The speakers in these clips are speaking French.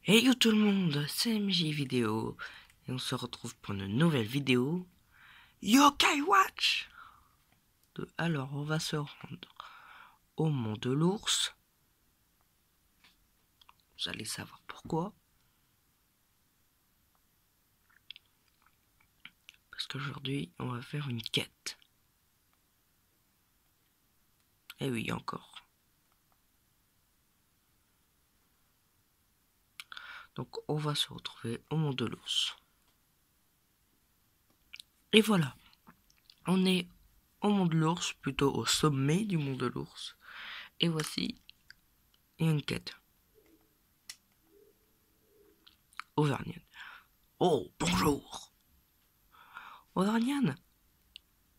Hey yo tout le monde, c'est MJ Vidéo et on se retrouve pour une nouvelle vidéo Yokai Watch. Alors on va se rendre au mont de l'ours. Vous allez savoir pourquoi. Parce qu'aujourd'hui on va faire une quête. Eh oui, encore. Donc on va se retrouver au mont de l'ours. Et voilà, on est au mont de l'ours, plutôt au sommet du mont de l'ours. Et voici une quête. Auvergnat. Oh, bonjour. Auvergnat,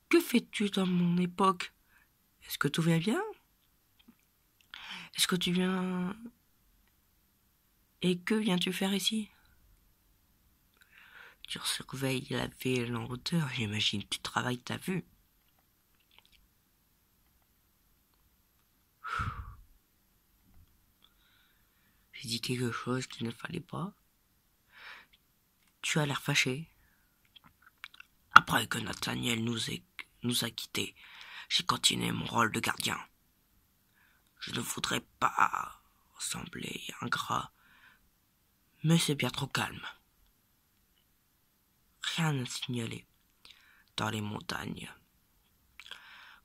que fais-tu dans mon époque? Est-ce que tout va bien? Est-ce que tu viens... Et que viens-tu faire ici? Tu surveilles la ville en hauteur, j'imagine que tu travailles ta vue. J'ai dit quelque chose qu'il ne fallait pas. Tu as l'air fâché. Après que Nathaniel nous a quittés, j'ai continué mon rôle de gardien. Je ne voudrais pas sembler ingrat, mais c'est bien trop calme. Rien à signaler dans les montagnes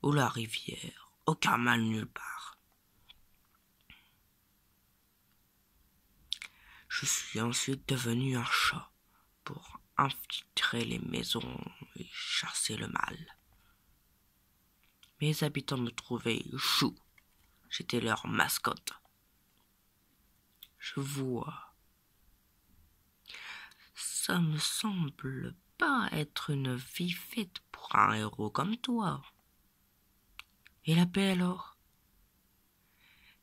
ou la rivière, aucun mal nulle part. Je suis ensuite devenu un chat pour infiltrer les maisons et chasser le mal. Mes habitants me trouvaient chou. J'étais leur mascotte. Je vois. Ça me semble pas être une vie faite pour un héros comme toi. Et la paix alors?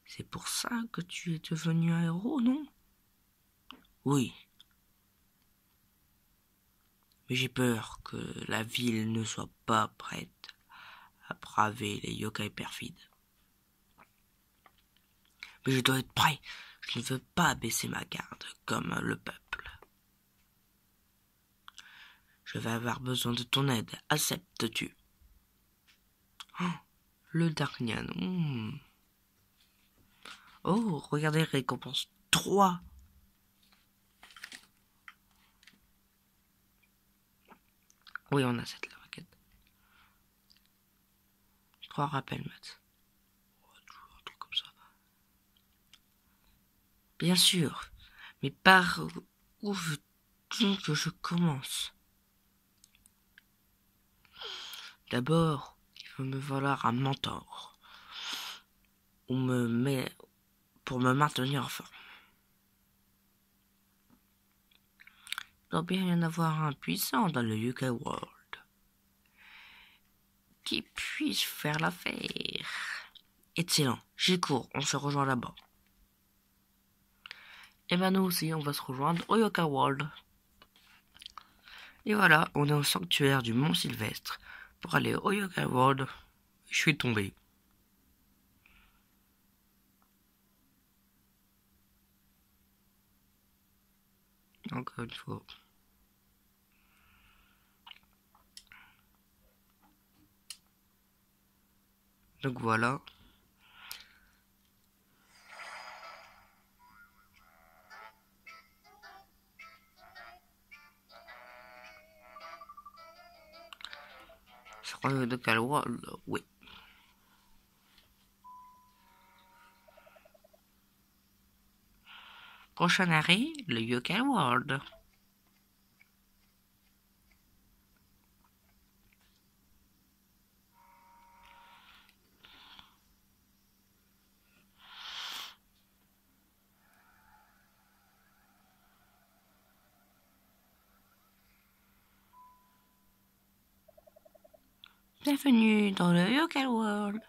C'est pour ça que tu es devenu un héros, non? Oui. Mais j'ai peur que la ville ne soit pas prête à braver les yokai perfides. Mais je dois être prêt. Je ne veux pas baisser ma garde comme le peuple. Je vais avoir besoin de ton aide. Acceptes-tu? Oh, le Darnian. Oh, regardez, récompense 3. Oui, on a cette requête. 3 rappels, Matt. Un truc comme ça. Bien sûr. Mais par où veux-tu que je commence? D'abord, il faut me falloir un mentor. Pour me maintenir en forme. Il doit bien y en avoir un puissant dans le UK World qui puisse faire l'affaire. Excellent, j'y cours, on se rejoint là-bas. Et ben nous aussi, on va se rejoindre au Yokai World. Et voilà, on est au sanctuaire du Mont Sylvestre pour aller au Yokai World. Je suis tombé. Encore une fois. Donc voilà. Je crois que Yokai World, oui. Prochain arrêt, le Yokai World. Bienvenue dans le Yokai World.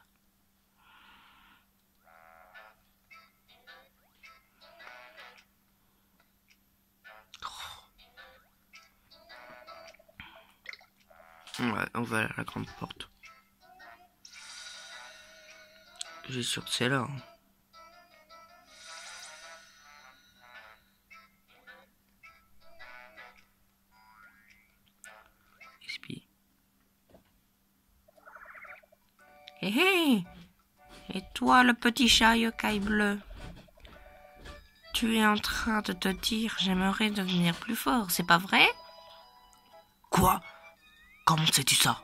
Ouais, on va à la grande porte. J'ai sûr que c'est là. Hé hé! Et toi, le petit chat yokai bleu? Tu es en train de te dire j'aimerais devenir plus fort, c'est pas vrai? Quoi? Comment sais-tu ça?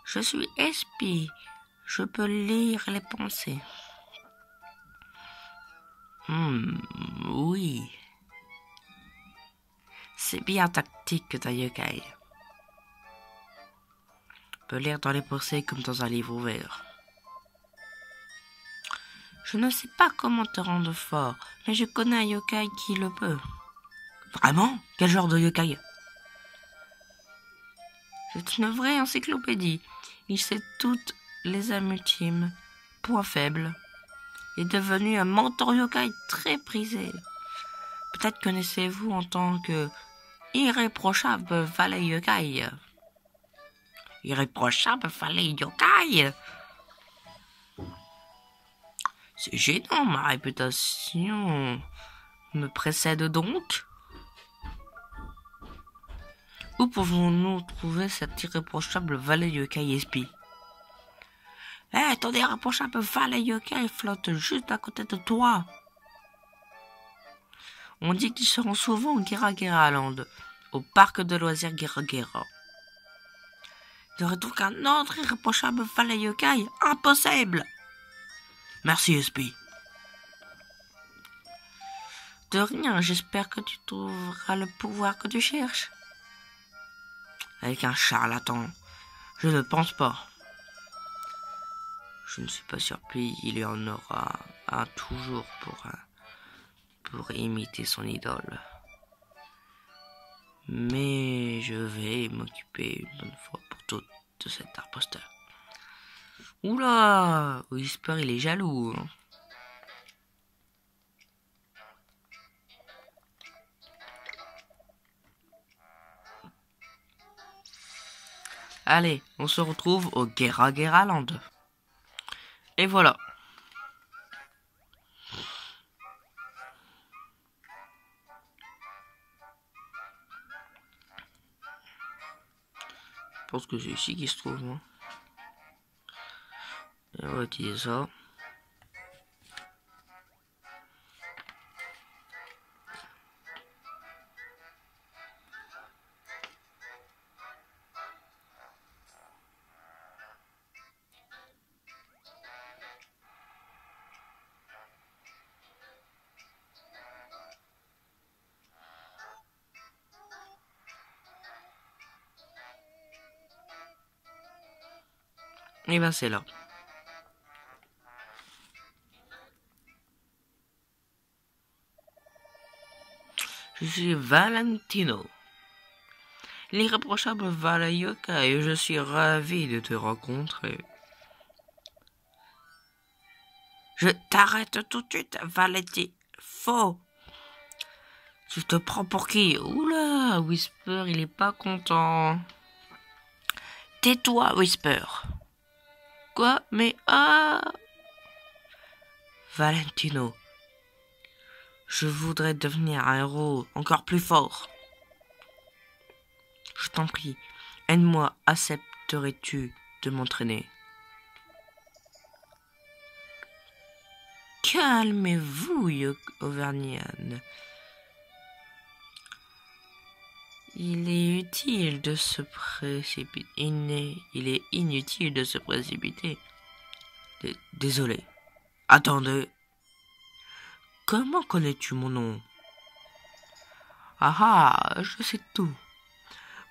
Je suis espie. Je peux lire les pensées. Oui. C'est bien tactique ta yokai. Je peux lire dans les pensées comme dans un livre ouvert. Je ne sais pas comment te rendre fort, mais je connais un yokai qui le peut. Vraiment? Quel genre de yokai? C'est une vraie encyclopédie. Il sait toutes les âmes ultimes. Point faible. Il est devenu un mentor yokai très prisé. Peut-être connaissez-vous en tant que irréprochable valet yokai. Irréprochable valet yokai? C'est gênant, ma réputation me précède donc. Où pouvons-nous trouver cet irréprochable valet yokai espie? Ton irréprochable valet yokai flotte juste à côté de toi. On dit qu'ils seront souvent au Gera Land, au parc de loisirs Gera. Il y aurait donc un autre irréprochable valet yokai? Impossible! Merci, Espie. De rien, j'espère que tu trouveras le pouvoir que tu cherches. Avec un charlatan, je ne pense pas. Je ne suis pas surpris, il y en aura un toujours pour imiter son idole. Mais je vais m'occuper une bonne fois pour toutes de cet imposteur. Oula, Whisper il est jaloux. Allez, on se retrouve au Gera Land. Et voilà. Je pense que c'est ici qu'il se trouve. Hein. Et on va utiliser ça. Et ben c'est là. Je suis Valentino, l'irréprochable valet yokai, et je suis ravi de te rencontrer. Je t'arrête tout de suite, Valenti. Faux. Tu te prends pour qui? Oula, Whisper, il est pas content. Tais-toi, Whisper. Quoi? Mais Valentino, je voudrais devenir un héros encore plus fort. Je t'en prie, aide-moi, accepterais-tu de m'entraîner? Calmez-vous, Auvergnane. Il est inutile de se précipiter. Désolé. Attendez. Comment connais-tu mon nom? Je sais tout.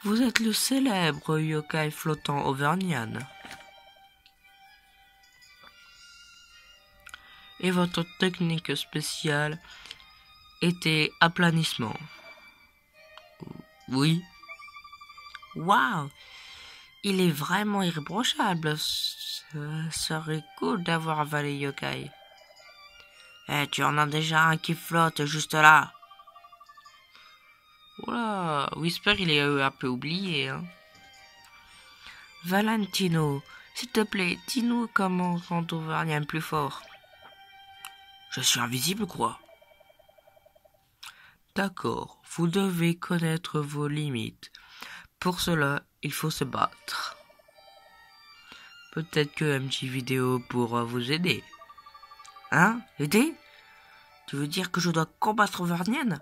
Vous êtes le célèbre yokai flottant auvergnane. Et votre technique spéciale était aplanissement. Oui. Waouh! Il est vraiment irréprochable. Ce serait cool d'avoir un valet yokai. Tu en as déjà un qui flotte juste là. Voilà, Whisper il est un peu oublié. Hein. Valentino, s'il te plaît, dis-nous comment rendre Auvergnat plus fort. Je suis invisible, quoi. D'accord, vous devez connaître vos limites. Pour cela, il faut se battre. Peut-être que MJ Vidéo pourra vous aider. Hein? Aider? Tu veux dire que je dois combattre Varnian?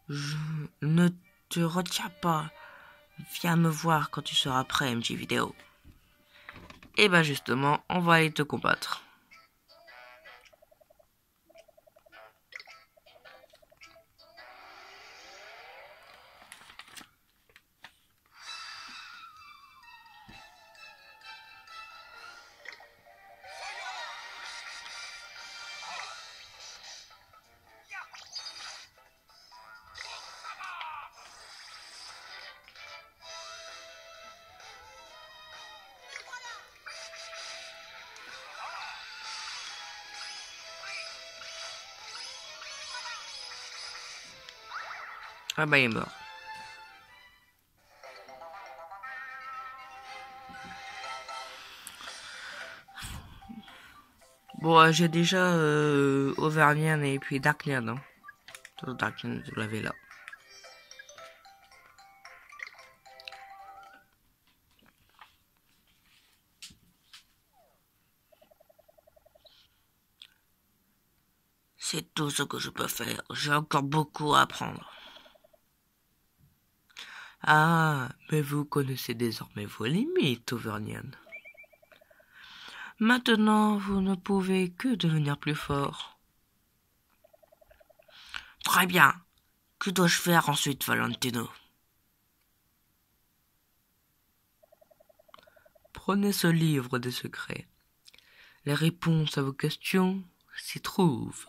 Je ne te retiens pas. Viens me voir quand tu seras prêt, MJ Vidéo. Et ben justement, on va aller te combattre. Ah bah il est mort. Bon, j'ai déjà Auvergnat et puis Darknian. Hein. Darknian, vous l'avez là. C'est tout ce que je peux faire. J'ai encore beaucoup à apprendre. Ah, mais vous connaissez désormais vos limites, Auvergnat. Maintenant, vous ne pouvez que devenir plus fort. Très bien. Que dois-je faire ensuite, Valentino? Prenez ce livre des secrets. Les réponses à vos questions s'y trouvent.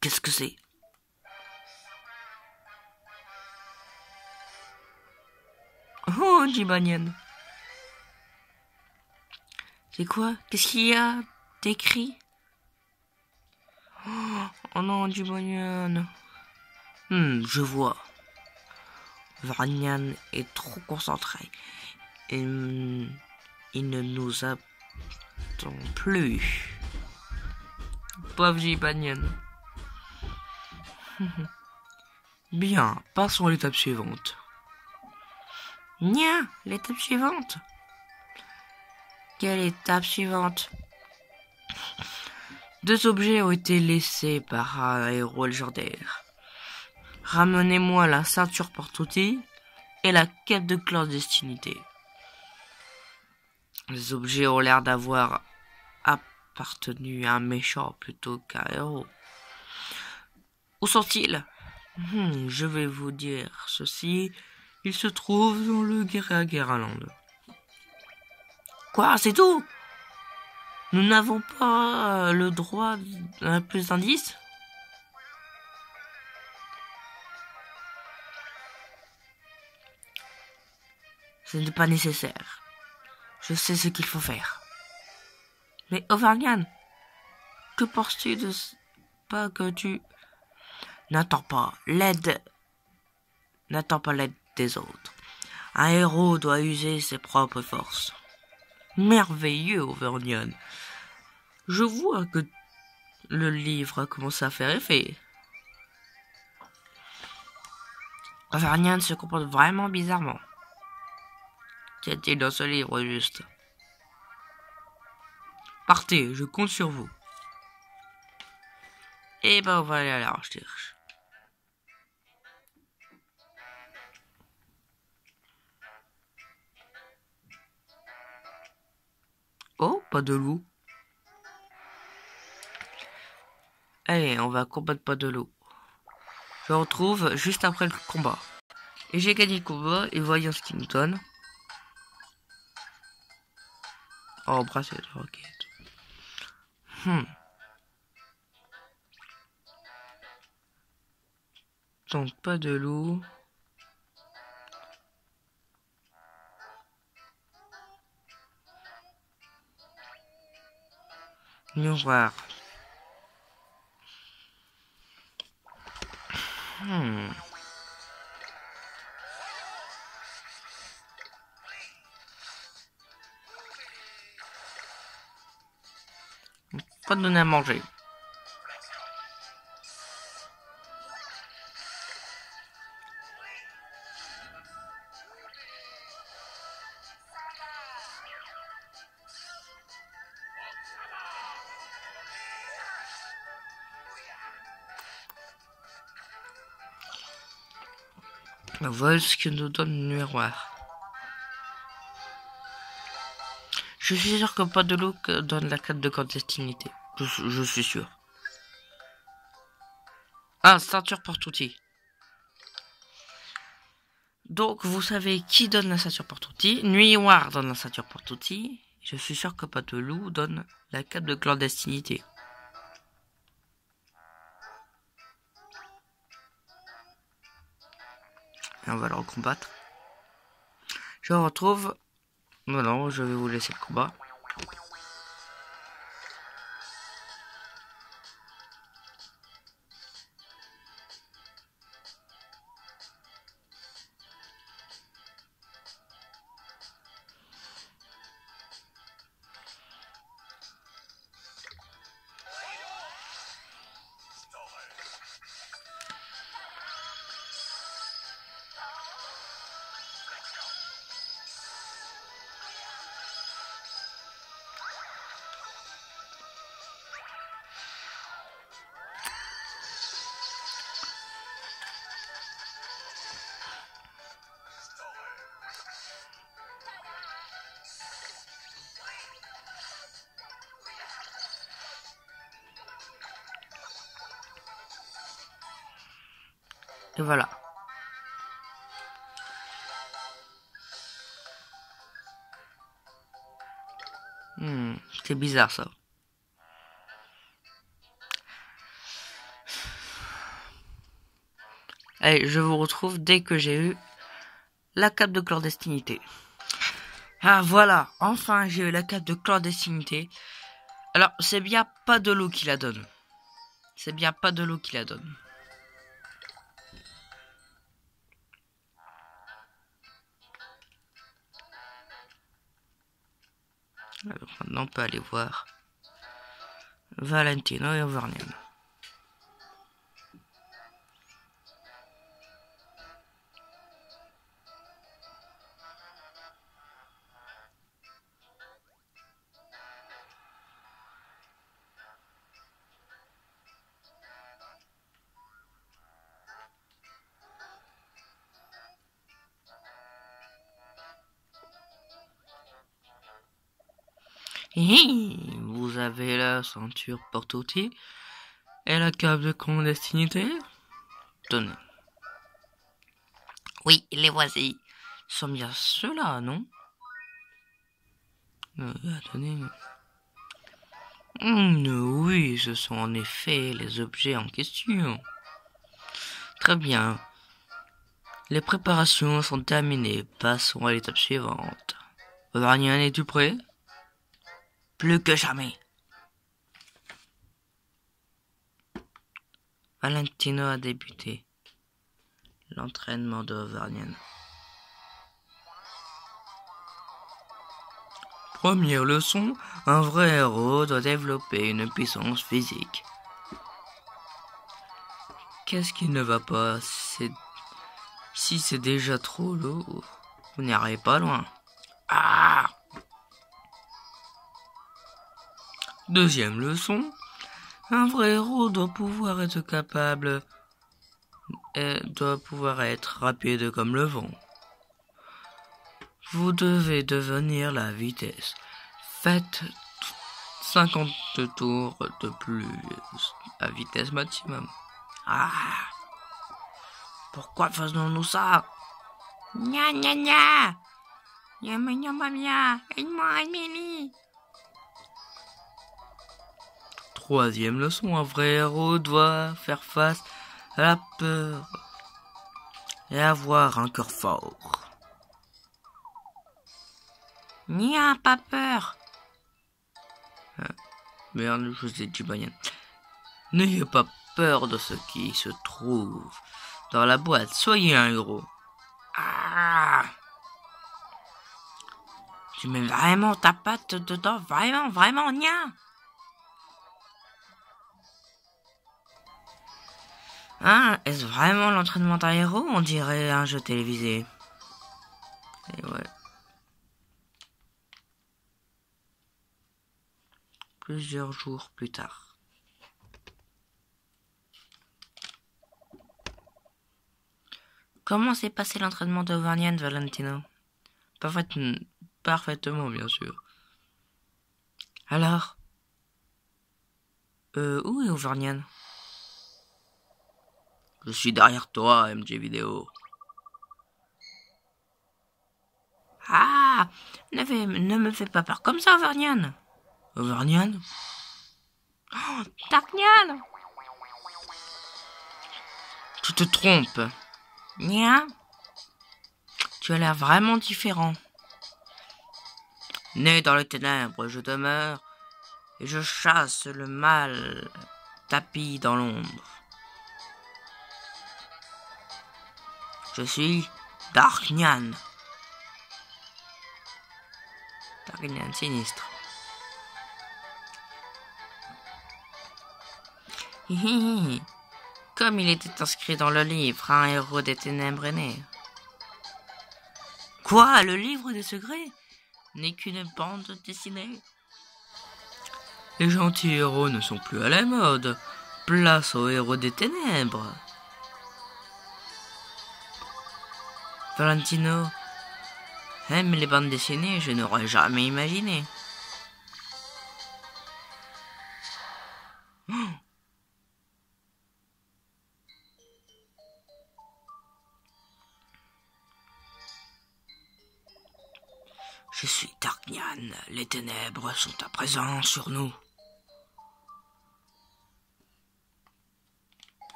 Qu'est-ce que c'est? Oh, dit Banyan. C'est quoi? Qu'est-ce qu'il y a d'écrit? Oh non, dit Banyan. Je vois. Varnian est trop concentré. Il ne nous attend plus. Pauvre dit Banyan. Bien, passons à l'étape suivante. Nia, l'étape suivante. Quelle étape suivante? 2 objets ont été laissés par un héros légendaire. Ramenez-moi la ceinture porte-outils et la quête de clandestinité. Les objets ont l'air d'avoir appartenu à un méchant plutôt qu'à un héros. Où sont-ils? Je vais vous dire ceci. Ils se trouvent dans le Guerraland. Quoi, c'est tout? Nous n'avons pas le droit à plus d'indices? Ce n'est pas nécessaire. Je sais ce qu'il faut faire. Mais Auvergnat, que penses-tu de pas que tu... N'attends pas l'aide des autres. Un héros doit user ses propres forces. Merveilleux, Auvergnat. Je vois que le livre a commencé à faire effet. Auvergnat se comporte vraiment bizarrement. Qu'y a-t-il dans ce livre juste? Partez, je compte sur vous. Et ben on va aller à la recherche. Oh, pas de loup. Allez, on va combattre pas de loup. Je retrouve juste après le combat. Et j'ai gagné le combat et voyons ce qu'il nous donne. Oh, bracelet de roquette. Donc pas de loup. Miroir. Pas de donner à manger. Voilà ce que nous donne le miroir. Je suis sûr que pas de loup donne la carte de clandestinité. Je suis sûr. Ah, ceinture porte-outil. Donc, vous savez qui donne la ceinture porte-outil. Miroir donne la ceinture porte-outil. Je suis sûr que pas de loup donne la carte de clandestinité. Et on va le recombattre. Je retrouve... Non, je vais vous laisser le combat. Et voilà. C'est bizarre ça. Allez, je vous retrouve dès que j'ai eu la cape de clandestinité. Ah voilà, enfin j'ai eu la cape de clandestinité. Alors, c'est bien pas de l'eau qui la donne. C'est bien pas de l'eau qui la donne. Alors, maintenant, on peut aller voir Valentino et Overnian. Vous avez la ceinture porte-outil et la cape de clandestinité. Tenez. Oui, les voici. Ce sont bien ceux-là, non? Attendez. Oui, ce sont en effet les objets en question. Très bien. Les préparations sont terminées. Passons à l'étape suivante. Varnian, es-tu prêt? Plus que jamais. Valentino a débuté l'entraînement de Varnian. Première leçon, un vrai héros doit développer une puissance physique. Qu'est-ce qui ne va pas? Si c'est déjà trop lourd, vous n'irez pas loin. Ah! Deuxième leçon, un vrai héros doit pouvoir être capable et doit pouvoir être rapide comme le vent. Vous devez devenir la vitesse. Faites 50 tours de plus à vitesse maximum. Ah! Pourquoi faisons-nous ça? Gna gna gna! Yama yama mia! Aimee! Troisième leçon, un vrai héros doit faire face à la peur et avoir un cœur fort. Nia, pas peur. Merde, je vous ai dit Bayan. N'ayez pas peur de ce qui se trouve dans la boîte. Soyez un héros. Ah! Tu mets vraiment ta patte dedans? Vraiment, nia! Hein? Est-ce vraiment l'entraînement d'un héros? On dirait un jeu télévisé. Et ouais. Plusieurs jours plus tard. Comment s'est passé l'entraînement de Varnian, Valentino? Parfaitement, bien sûr. Alors où est Varnian? Je suis derrière toi, MJ Vidéo. Ah, ne me fais pas peur comme ça, Varnian. Varnian? Oh, Darknian! Tu te trompes. Nia? Tu as l'air vraiment différent. Né dans les ténèbres, je demeure et je chasse le mal tapis dans l'ombre. Je suis Darknian. Darknian sinistre. Hihihi. Comme il était inscrit dans le livre, un héros des ténèbres est né. Quoi, le livre des secrets n'est qu'une bande dessinée. Les gentils héros ne sont plus à la mode. Place aux héros des ténèbres. Valentino aime les bandes dessinées, je n'aurais jamais imaginé. Oh. Je suis Darknian, les ténèbres sont à présent sur nous.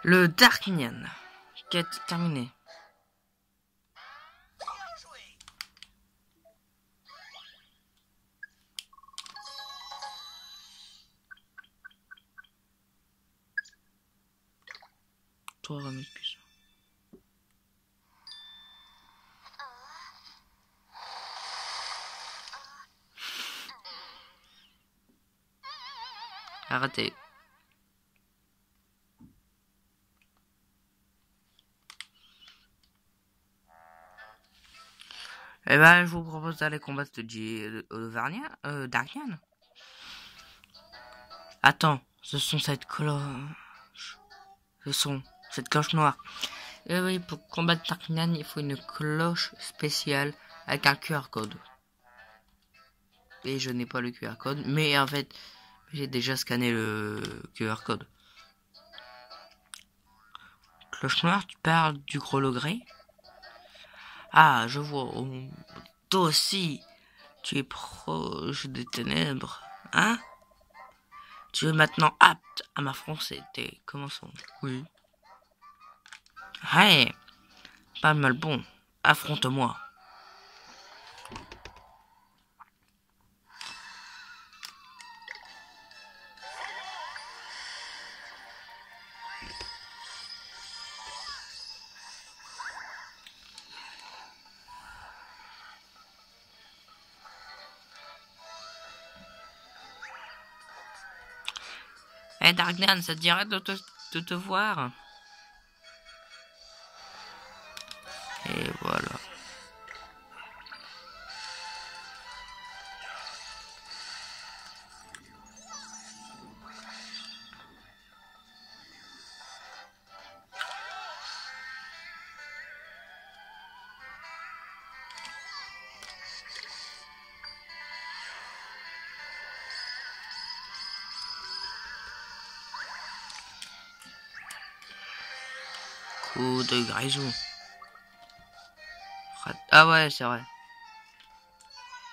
Le Darknian, quête terminée. Toi, remets plus. Arrêtez. Eh ben, je vous propose d'aller combattre Darknian. Attends, ce sont cette cloche. Cette cloche noire. Et oui, pour combattre Darknian, il faut une cloche spéciale avec un QR code. Et je n'ai pas le QR code, mais en fait, j'ai déjà scanné le QR code. Cloche noire, tu parles du gros logré? Ah, je vois. Oh, toi aussi, tu es proche des ténèbres, hein? Tu es maintenant apte à m'affronter. Commençons. Oui. Hey, pas mal bon. Affronte-moi. Hey Darknian, ça te dirait de te voir? Et voilà. Coup de grisou. Ah ouais, c'est vrai.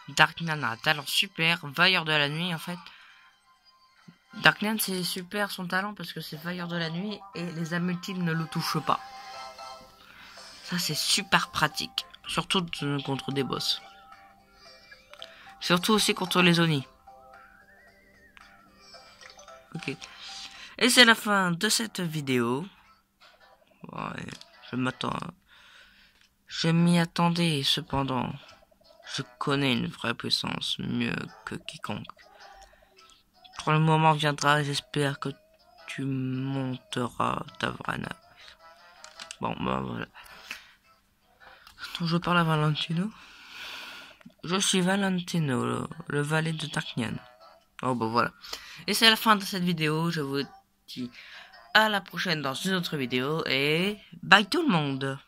Darknian a un talent super, vailleur de la nuit en fait. Darknian c'est super son talent parce que c'est vailleur de la nuit et les âmes multiples ne le touchent pas. Ça c'est super pratique, surtout contre des boss. Surtout aussi contre les Oni. Ok. Et c'est la fin de cette vidéo. Ouais, je m'y attendais, cependant. Je connais une vraie puissance mieux que quiconque. Quand le moment viendra, j'espère que tu monteras ta vraie nave. Bon, bah voilà. Je parle à Valentino. Je suis Valentino, le valet de Darknian. Oh bah voilà. Et c'est la fin de cette vidéo. Je vous dis à la prochaine dans une autre vidéo et bye tout le monde.